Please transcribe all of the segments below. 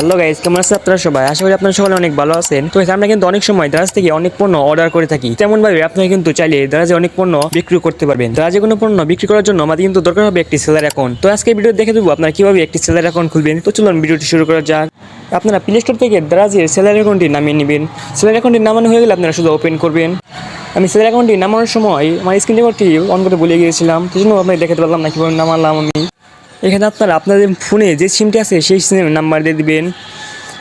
Hello guys, কেমন আছেন আপনারা সবাই? আশা করি আপনারা সকলে অনেক ভালো আছেন। তো আমরা কিন্তু অনেক সময় দারাজ থেকে অনেক পণ্য অর্ডার করে থাকি। তেমন ভাবে আপনারা কিন্তু চাইলে দারাজে অনেক পণ্য বিক্রি করতে পারবেন। দারাজে কোনো পণ্য বিক্রি করার জন্য আমাদের কিন্তু দরকার হবে একটি সেলার অ্যাকাউন্ট। তো আজকে ভিডিও দেখে দেবো আপনারা কিভাবে একটি সেলার অ্যাকাউন্ট খুলবেন। তো চলুন ভিডিওটি শুরু করা যাক। আপনারা প্লে স্টোর থেকে দারাজের সেলার অ্যাকাউন্টটি নামিয়ে নেবেন। সেলার অ্যাকাউন্টটি নামানো হয়ে গেলে আপনারা শুধু ওপেন করবেন। আমি সেলার অ্যাকাউন্টটি নামানোর সময় আমার স্ক্রিন রেকর্ডটি অন করতে ভুলে গিয়েছিলাম, সেই জন্য আপনাকে দেখাতে পারলাম না কীভাবে নামালাম আমি। এখানে আপনারা আপনাদের ফোনে যে সিমটি আছে সেই সিমের নাম্বার দিয়ে দিবেন,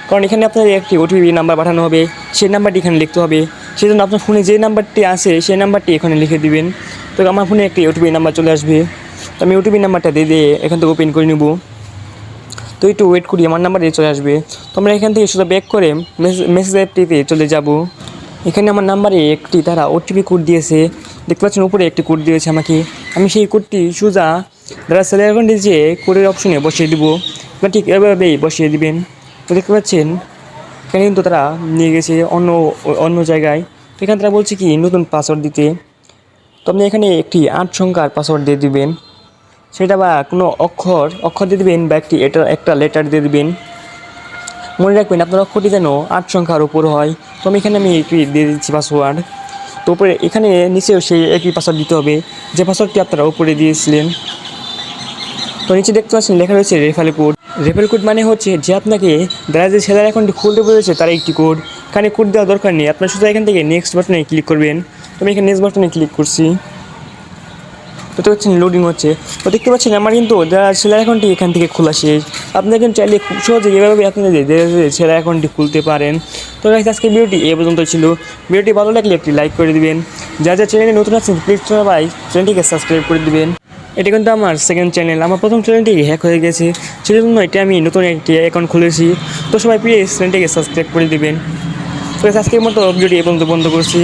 কারণ এখানে আপনাদের একটি ওটিপি নাম্বার পাঠানো হবে, সেই নাম্বারটি এখানে লিখতে হবে। সেই জন্য আপনার ফোনে যে নাম্বারটি আছে সেই নাম্বারটি এখানে লিখে দিবেন। তো আমার ফোনে একটি ওটিপি নাম্বার চলে আসবে, তো আমি ওটিপি নাম্বারটা দিয়ে এখান থেকে ওপেন করে নেব। তো একটু ওয়েট করি, আমার নাম্বার দিয়ে চলে আসবে। তো আমরা এখান থেকে শুধু ব্যাক করে মেসেজ অ্যাপটিতে চলে যাব। এখানে আমার নাম্বারে একটি তারা ওটিপি কোড দিয়েছে, দেখতে পাচ্ছেন উপরে একটি কোড দিয়েছে আমাকে। আমি সেই কোডটি সোজা যারা সেলার অ্যাকাউন্টে যে কোডের অপশনে বসিয়ে দেবো, ঠিক এভাবেই বসিয়ে দিবেন। তো দেখতে পাচ্ছেন এখানে কিন্তু তারা নিয়ে গেছে অন্য অন্য জায়গায়। তো এখানে তারা বলছে কি নতুন পাসওয়ার্ড দিতে। তো আপনি এখানে একটি 8 সংখ্যার পাসওয়ার্ড দিয়ে দিবেন, সেটা বা কোনো অক্ষর দিয়ে দেবেন বা একটা লেটার দিয়ে দেবেন। মনে রাখবেন আপনার অক্ষরটি যেন 8 সংখ্যার উপর হয়। তো আমি একটি দিয়ে দিচ্ছি পাসওয়ার্ড। তো উপরে এখানে নিচেও সেই একই পাসওয়ার্ড দিতে হবে যে পাসওয়ার্ডটি আপনারা উপরে দিয়েছিলেন। তো নিচে দেখতে পাচ্ছেন লেখা রয়েছে রেফারেল কোড। রেফারেল কোড মানে হচ্ছে যে আপনাকে যারা যে সেলার অ্যাকাউন্টটি খুলতে বলেছে তার একটি কোড। এখানে কোড দেওয়ার দরকার নেই, আপনার শুধু এখান থেকে নেক্সট বাটনে ক্লিক করবেন। তো আমি এখানে নেক্সট বাটনে ক্লিক করছি। তো দেখতে পাচ্ছেন লোডিং হচ্ছে। তো দেখতে পাচ্ছেন আমার কিন্তু যারা সেলার অ্যাকাউন্টটি এখান থেকে খোলা শেষ। আপনারা কিন্তু চাইলে খুব সহজে এভাবে আপনাদের সেলার অ্যাকাউন্টটি খুলতে পারেন। তো গাইস, আজকে ভিডিওটি এ পর্যন্ত ছিল। ভিডিওটি ভালো লাগলে একটি লাইক করে দিবেন। যা চ্যানেলে নতুন আছেন প্লিজ সবাই চ্যানেলটিকে সাবস্ক্রাইব করে দিবেন। এটা কিন্তু আমার সেকেন্ড চ্যানেল, আমার প্রথম চ্যানেলটি হ্যাক হয়ে গেছে, সেই জন্য এটা আমি নতুন একটি অ্যাকাউন্ট খুলেছি। তো সবাই প্লিজ চ্যানেলটিকে সাবস্ক্রাইব করে দিবেন। তো আজকের মতো ভিডিওটি এ পর্যন্ত বন্ধ করছি।